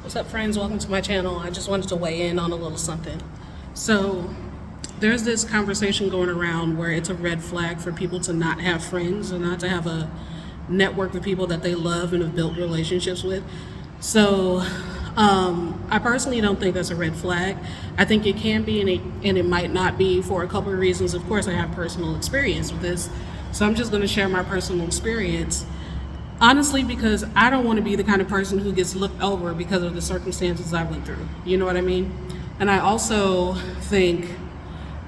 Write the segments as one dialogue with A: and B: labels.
A: What's up, friends? Welcome to my channel. I just wanted to weigh in on a little something. So there's this conversation going around where it's a red flag for people to not have friends and not to have a network of people that they love and have built relationships with. So I personally don't think that's a red flag. I think it can be and it might not be for a couple of reasons. Of course, I have personal experience with this, so I'm just going to share my personal experience. Honestly, because I don't want to be the kind of person who gets looked over because of the circumstances I went through. You know what I mean? And I also think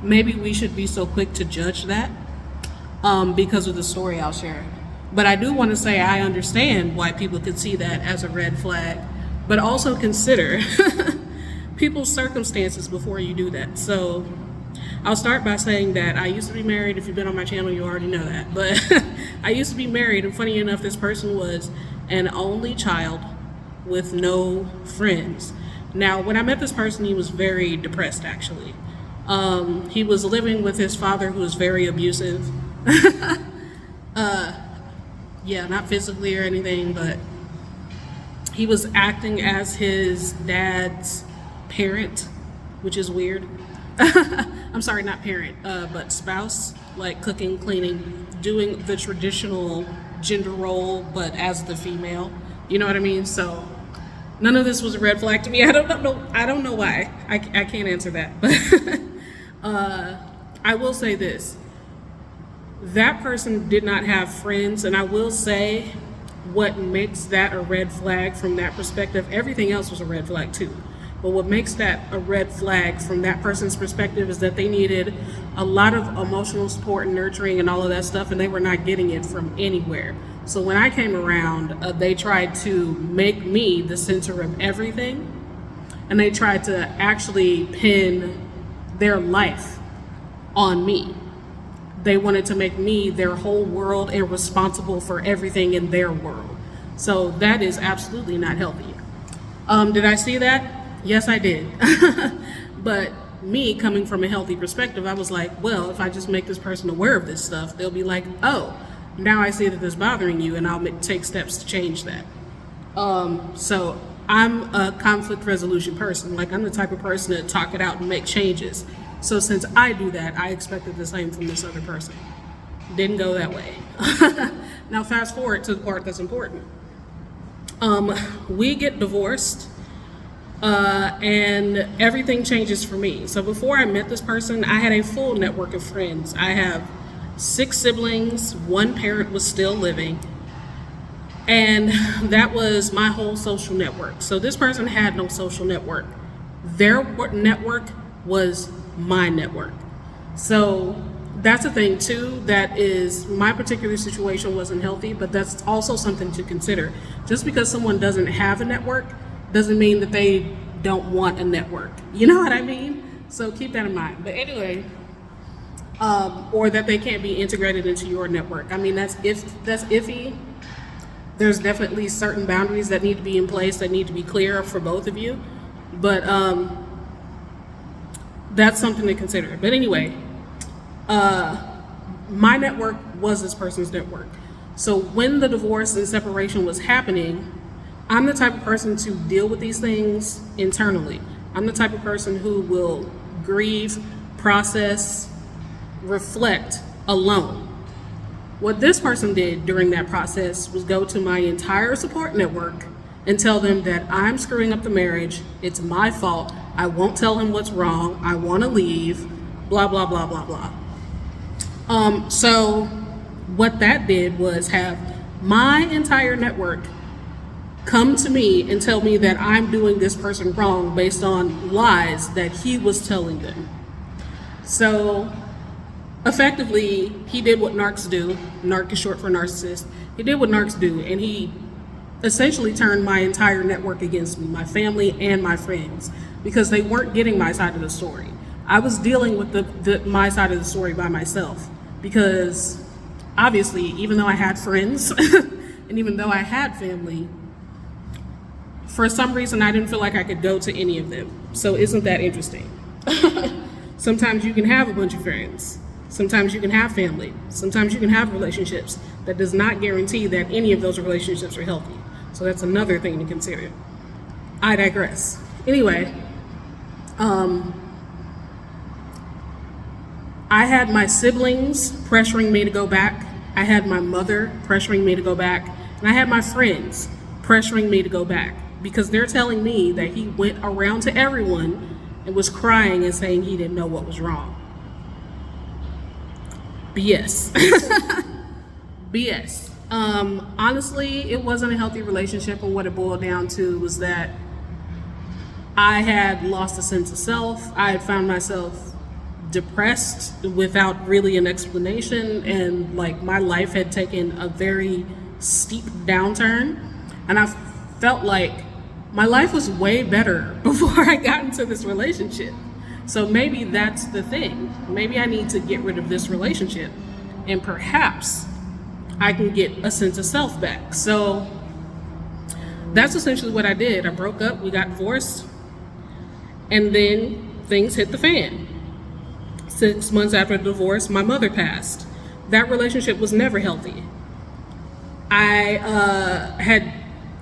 A: maybe we should be so quick to judge that because of the story I'll share. But I do want to say I understand why people could see that as a red flag, but also consider people's circumstances before you do that. So I'll start by saying that I used to be married. If you've been on my channel, you already know that. But I used to be married, and funny enough, this person was an only child with no friends. Now, when I met this person, he was very depressed, actually. He was living with his father, who was very abusive. Yeah, not physically or anything, but he was acting as his dad's parent, which is weird. I'm sorry, not parent, but spouse, like cooking, cleaning, doing the traditional gender role, but as the female. You know what I mean? So none of this was a red flag to me. I don't know why. I can't answer that. But I will say this. That person did not have friends, and I will say what makes that a red flag from that perspective, everything else was a red flag too. But what makes that a red flag from that person's perspective is that they needed a lot of emotional support and nurturing and all of that stuff, and they were not getting it from anywhere. So when I came around, they tried to make me the center of everything, and they tried to actually pin their life on me. They wanted to make me their whole world and responsible for everything in their world. So that is absolutely not healthy. Did I see that? Yes, I did. But me coming from a healthy perspective, I was like, well, if I just make this person aware of this stuff, they'll be like, oh, now I see that this is bothering you, and I'll take steps to change that. So I'm a conflict resolution person. Like, I'm the type of person to talk it out and make changes. So since I do that, I expected the same from this other person. Didn't go that way. Now fast forward to the part that's important. We get divorced. And everything changes for me. So before I met this person, I had a full network of friends. I have 6 siblings, 1 parent was still living, and that was my whole social network. So this person had no social network. Their network was my network. So that's a thing too, that is, my particular situation wasn't healthy, but that's also something to consider. Just because someone doesn't have a network doesn't mean that they don't want a network. You know what I mean? So keep that in mind. But anyway, or that they can't be integrated into your network. I mean, that's iffy. There's definitely certain boundaries that need to be in place, that need to be clear for both of you. But that's something to consider. But anyway, my network was this person's network. So when the divorce and separation was happening, I'm the type of person to deal with these things internally. I'm the type of person who will grieve, process, reflect alone. What this person did during that process was go to my entire support network and tell them that I'm screwing up the marriage, it's my fault, I won't tell him what's wrong, I want to leave, blah, blah, blah, blah, blah. So what that did was have my entire network come to me and tell me that I'm doing this person wrong based on lies that he was telling them. So effectively, he did what narcs do. Narc is short for narcissist. He did what narcs do, and he essentially turned my entire network against me, my family and my friends, because they weren't getting my side of the story. I was dealing with my side of the story by myself, because obviously, even though I had friends and even though I had family, for some reason I didn't feel like I could go to any of them. So isn't that interesting? Sometimes you can have a bunch of friends. Sometimes you can have family. Sometimes you can have relationships. That does not guarantee that any of those relationships are healthy. So that's another thing to consider. I digress. Anyway, I had my siblings pressuring me to go back. I had my mother pressuring me to go back. And I had my friends pressuring me to go back because they're telling me that he went around to everyone and was crying and saying he didn't know what was wrong. BS. BS. Honestly, it wasn't a healthy relationship, and what it boiled down to was that I had lost a sense of self. I had found myself depressed without really an explanation, and like my life had taken a very steep downturn, and I felt like my life was way better before I got into this relationship. So maybe that's the thing. Maybe I need to get rid of this relationship, and perhaps I can get a sense of self back. So that's essentially what I did. I broke up, we got divorced, and then things hit the fan. 6 months after the divorce, my mother passed. That relationship was never healthy. I had,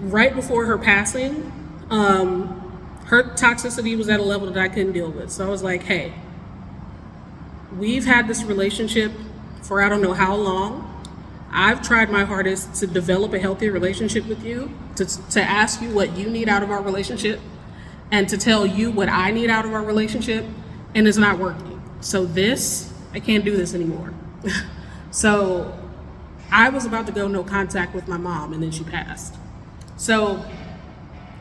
A: right before her passing, her toxicity was at a level that I couldn't deal with. So I was like, hey, we've had this relationship for I don't know how long. I've tried my hardest to develop a healthy relationship with you, to ask you what you need out of our relationship, and to tell you what I need out of our relationship, and it's not working. So I can't do this anymore. So I was about to go no contact with my mom, and then she passed. So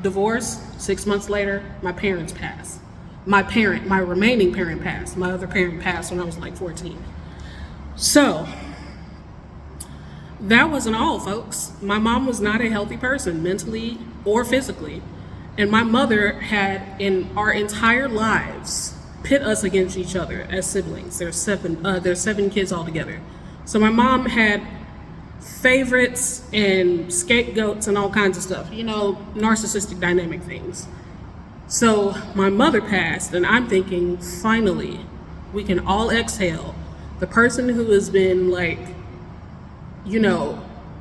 A: divorce, 6 months later, my parents passed. My remaining parent passed. My other parent passed when I was like 14. So that wasn't all, folks. My mom was not a healthy person, mentally or physically. And my mother had, in our entire lives, pit us against each other as siblings. There's seven kids altogether. So my mom had favorites and scapegoats and all kinds of stuff, narcissistic dynamic things. So my mother passed, and I'm thinking, finally, we can all exhale. The person who has been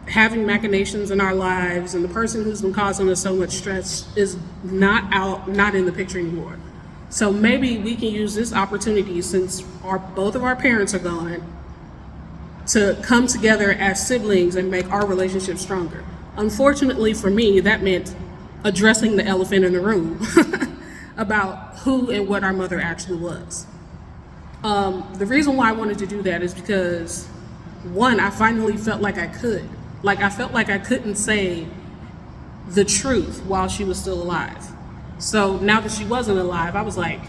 A: having machinations in our lives, and the person who's been causing us so much stress is not in the picture anymore. So maybe we can use this opportunity, since both of our parents are gone, to come together as siblings and make our relationship stronger. Unfortunately for me, that meant addressing the elephant in the room about who and what our mother actually was. The reason why I wanted to do that is because, one, I finally felt like I could. I felt like I couldn't say the truth while she was still alive. So now that she wasn't alive, I was like,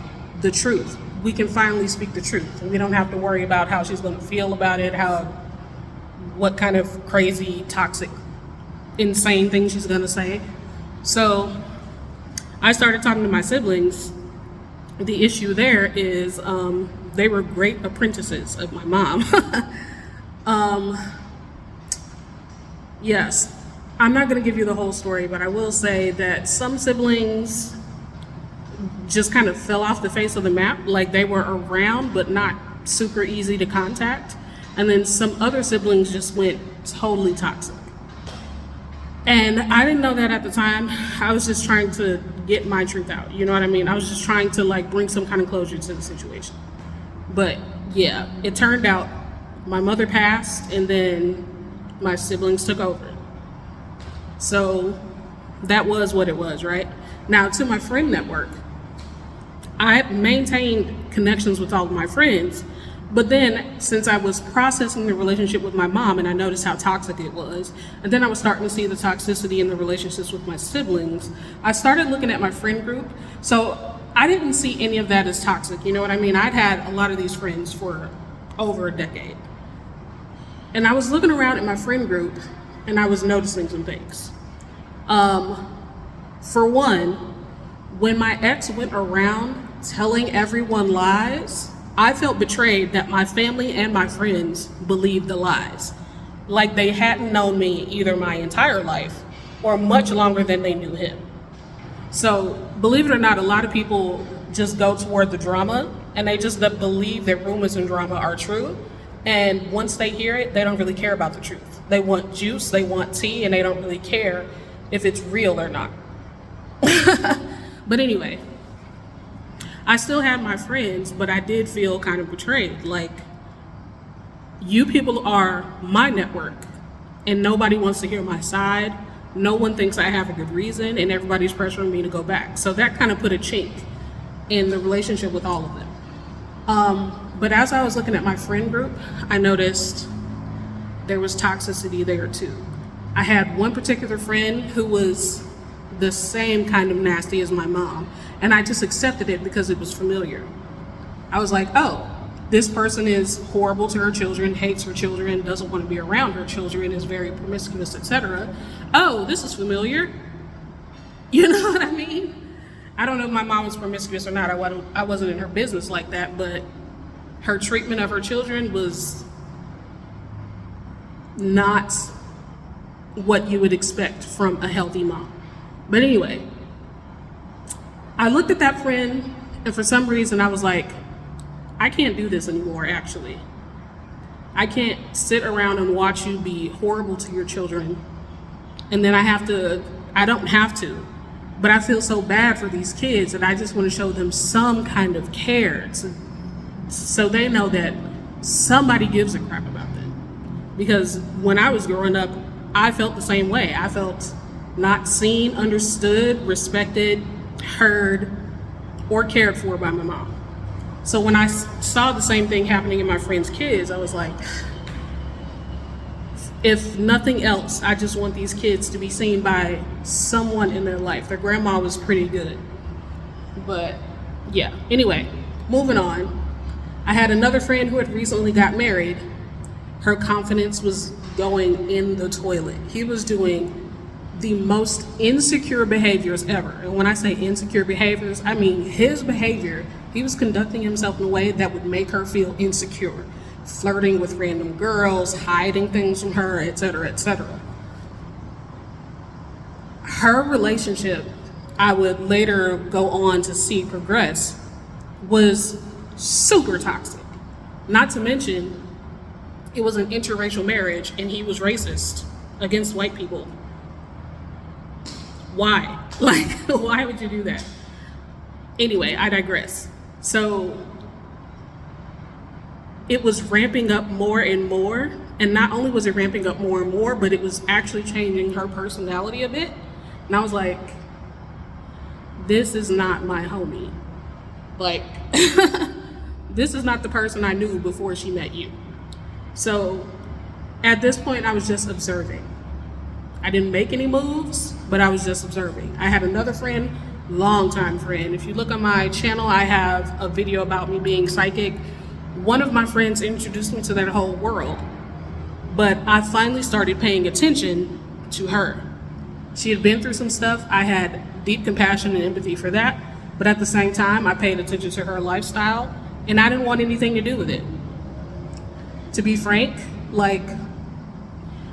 A: the truth. We can finally speak the truth. We don't have to worry about how she's going to feel about it, what kind of crazy, toxic, insane thing she's going to say. So I started talking to my siblings. The issue there is they were great apprentices of my mom. Yes, I'm not going to give you the whole story, but I will say that some siblings just kind of fell off the face of the map. They were around, but not super easy to contact. And then some other siblings just went totally toxic. And I didn't know that at the time. I was just trying to get my truth out. You know what I mean? I was just trying to bring some kind of closure to the situation. But yeah, it turned out my mother passed, and then my siblings took over. So that was what it was, right? Now, to my friend network, I maintained connections with all of my friends, but then since I was processing the relationship with my mom, and I noticed how toxic it was, and then I was starting to see the toxicity in the relationships with my siblings, I started looking at my friend group. So I didn't see any of that as toxic, you know what I mean? I'd had a lot of these friends for over a decade. And I was looking around at my friend group, and I was noticing some things. For one, when my ex went around telling everyone lies, I felt betrayed that my family and my friends believed the lies. Like they hadn't known me either my entire life or much longer than they knew him. So believe it or not, a lot of people just go toward the drama, and they just believe that rumors and drama are true. And once they hear it, they don't really care about the truth. They want juice, they want tea, and they don't really care if it's real or not. But anyway, I still had my friends, but I did feel kind of betrayed. Like, you people are my network, and nobody wants to hear my side. No one thinks I have a good reason, and everybody's pressuring me to go back. So that kind of put a chink in the relationship with all of them. But as I was looking at my friend group, I noticed there was toxicity there too. I had one particular friend who was the same kind of nasty as my mom, and I just accepted it because it was familiar. I was like, oh, this person is horrible to her children, hates her children, doesn't want to be around her children, is very promiscuous, etc. Oh, this is familiar. You know what I mean? I don't know if my mom was promiscuous or not. I wasn't in her business like that, but her treatment of her children was not what you would expect from a healthy mom. But anyway, I looked at that friend, and for some reason I was like, I can't do this anymore, actually. I can't sit around and watch you be horrible to your children, and then I don't have to, but I feel so bad for these kids that I just want to show them some kind of care so they know that somebody gives a crap about them. Because when I was growing up, I felt the same way. I felt not seen, understood, respected, heard, or cared for by my mom. So when I saw the same thing happening in my friends' kids, I was like, if nothing else, I just want these kids to be seen by someone in their life. Their grandma was pretty good. But yeah, anyway, moving on. I had another friend who had recently got married. Her confidence was going in the toilet. He was doing the most insecure behaviors ever. And when I say insecure behaviors, I mean his behavior. He was conducting himself in a way that would make her feel insecure. Flirting with random girls, hiding things from her, etc., etc. Her relationship, I would later go on to see progress, was super toxic. Not to mention, it was an interracial marriage and he was racist against white people. Why? Like, why would you do that? Anyway, I digress. So it was ramping up more and more, and not only was it ramping up more and more, but it was actually changing her personality a bit. And I was like, this is not my homie. Like, this is not the person I knew before she met you. So at this point, I was just observing. I didn't make any moves, but I was just observing. I had another friend, longtime friend. If you look on my channel, I have a video about me being psychic. One of my friends introduced me to that whole world, but I finally started paying attention to her. She had been through some stuff. I had deep compassion and empathy for that, but at the same time, I paid attention to her lifestyle, and I didn't want anything to do with it. To be frank, like,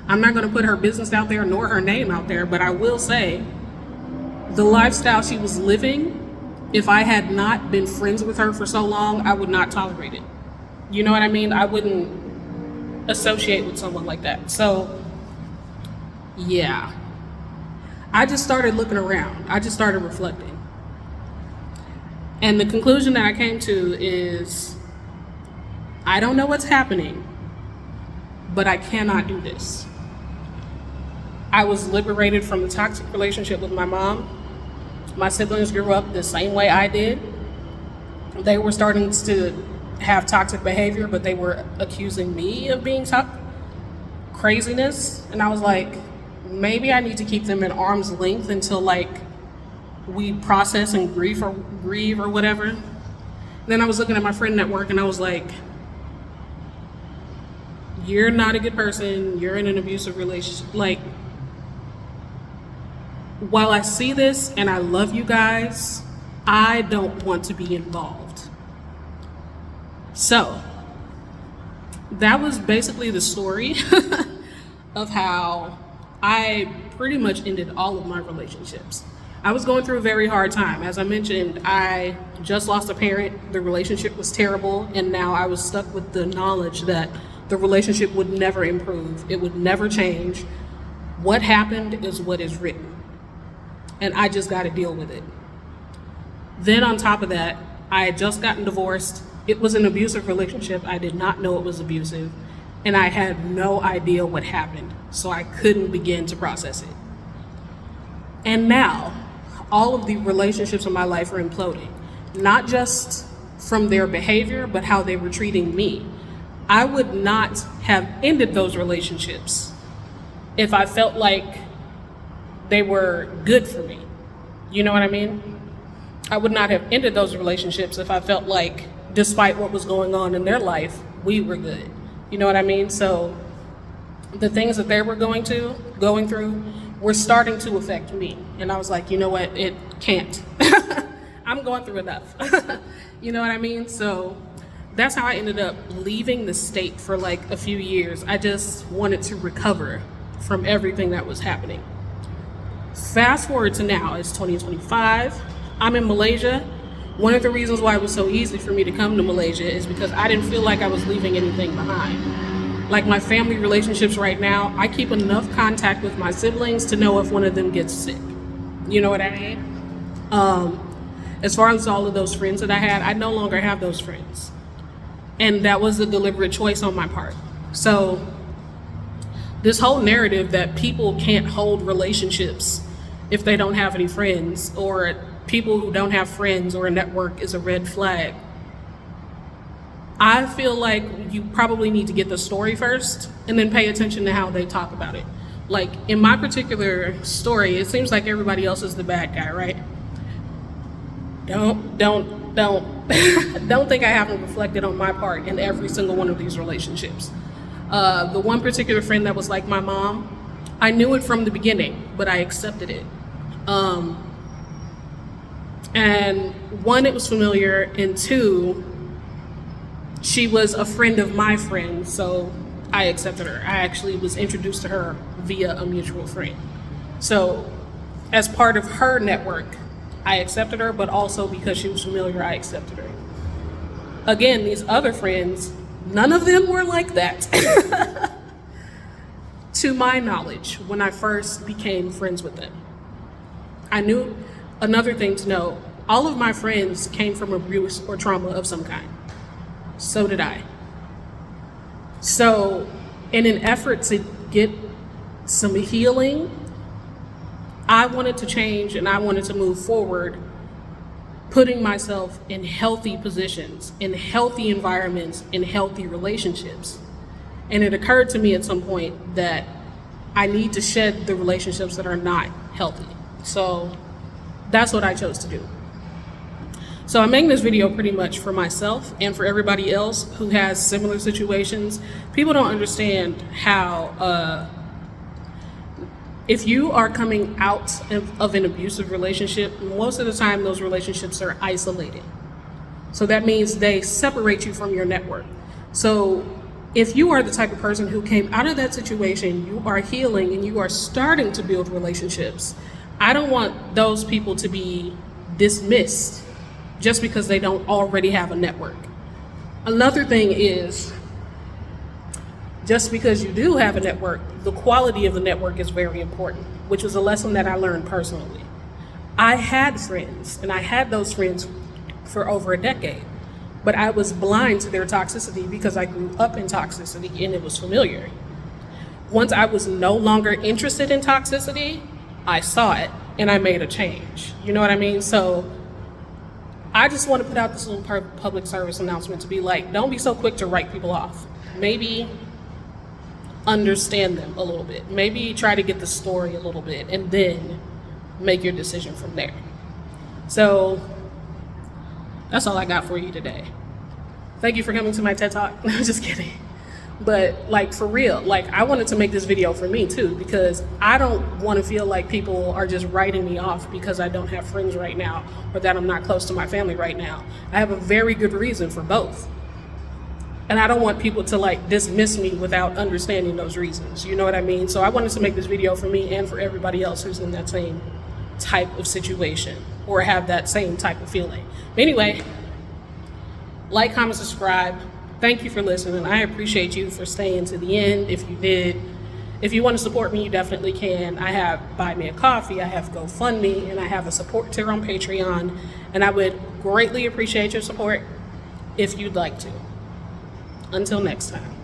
A: I'm not gonna put her business out there nor her name out there, but I will say the lifestyle she was living, if I had not been friends with her for so long, I would not tolerate it. You know what I mean? I wouldn't associate with someone like that. So, yeah. I just started looking around. I just started reflecting. And the conclusion that I came to is, I don't know what's happening, but I cannot do this. I was liberated from the toxic relationship with my mom. My siblings grew up the same way I did. They were starting to have toxic behavior, but they were accusing me of being craziness. And I was like, maybe I need to keep them at arm's length until like we process and grieve or whatever. Then I was looking at my friend network and I was like, you're not a good person. You're in an abusive relationship. Like, while I see this and I love you guys, I don't want to be involved. So that was basically the story of how I pretty much ended all of my relationships. I was going through a very hard time. As I mentioned, I just lost a parent. The relationship was terrible, and now I was stuck with the knowledge that the relationship would never improve. It would never change. What happened is what is written, and I just got to deal with it. Then on top of that, I had just gotten divorced. It was an abusive relationship. I did not know it was abusive, and I had no idea what happened, so I couldn't begin to process it. And now, all of the relationships in my life are imploding, not just from their behavior, but how they were treating me. I would not have ended those relationships if I felt like they were good for me. You know what I mean? I would not have ended those relationships if I felt like, despite what was going on in their life, we were good. You know what I mean? So the things that they were going through were starting to affect me. And I was like, you know what? It can't. I'm going through enough. You know what I mean? So that's how I ended up leaving the state for like a few years. I just wanted to recover from everything that was happening. Fast forward to now, it's 2025. I'm in Malaysia. One of the reasons why it was so easy for me to come to Malaysia is because I didn't feel like I was leaving anything behind. Like my family relationships right now, I keep enough contact with my siblings to know if one of them gets sick. You know what I mean? As far as all of those friends that I had, I no longer have those friends. And that was a deliberate choice on my part. So this whole narrative that people can't hold relationships if they don't have any friends, or people who don't have friends or a network is a red flag. I feel like you probably need to get the story first and then pay attention to how they talk about it. Like in my particular story, it seems like everybody else is the bad guy, right? Don't think I haven't reflected on my part in every single one of these relationships. The one particular friend that was like my mom, I knew it from the beginning, but I accepted it. And one, it was familiar, and two, she was a friend of my friend, so I accepted her. I actually was introduced to her via a mutual friend. So as part of her network, I accepted her, but also because she was familiar, I accepted her. Again, these other friends, none of them were like that. To my knowledge, when I first became friends with them. I knew another thing to know, all of my friends came from abuse or trauma of some kind. So did I. So in an effort to get some healing, I wanted to change and I wanted to move forward, putting myself in healthy positions, in healthy environments, in healthy relationships. And it occurred to me at some point that I need to shed the relationships that are not healthy. So that's what I chose to do. So I'm making this video pretty much for myself and for everybody else who has similar situations. People don't understand how, if you are coming out of an abusive relationship, most of the time those relationships are isolated. So that means they separate you from your network. So if you are the type of person who came out of that situation, you are healing and you are starting to build relationships, I don't want those people to be dismissed just because they don't already have a network. Another thing is, just because you do have a network, the quality of the network is very important, which was a lesson that I learned personally. I had friends, and I had those friends for over a decade, but I was blind to their toxicity because I grew up in toxicity and it was familiar. Once I was no longer interested in toxicity, I saw it and I made a change. You know what I mean? So I just want to put out this little public service announcement to be like, don't be so quick to write people off. Maybe understand them a little bit. Maybe try to get the story a little bit and then make your decision from there. So that's all I got for you today. Thank you for coming to my TED Talk. I'm just kidding. But like for real, like I wanted to make this video for me too, because I don't want to feel like people are just writing me off because I don't have friends right now or that I'm not close to my family right now. I have a very good reason for both. And I don't want people to like dismiss me without understanding those reasons. You know what I mean? So I wanted to make this video for me and for everybody else who's in that same type of situation or have that same type of feeling. Anyway, like, comment, subscribe. Thank you for listening. I appreciate you for staying to the end if you did. If you want to support me, you definitely can. I have Buy Me a Coffee, I have GoFundMe, and I have a support tier on Patreon. And I would greatly appreciate your support if you'd like to. Until next time.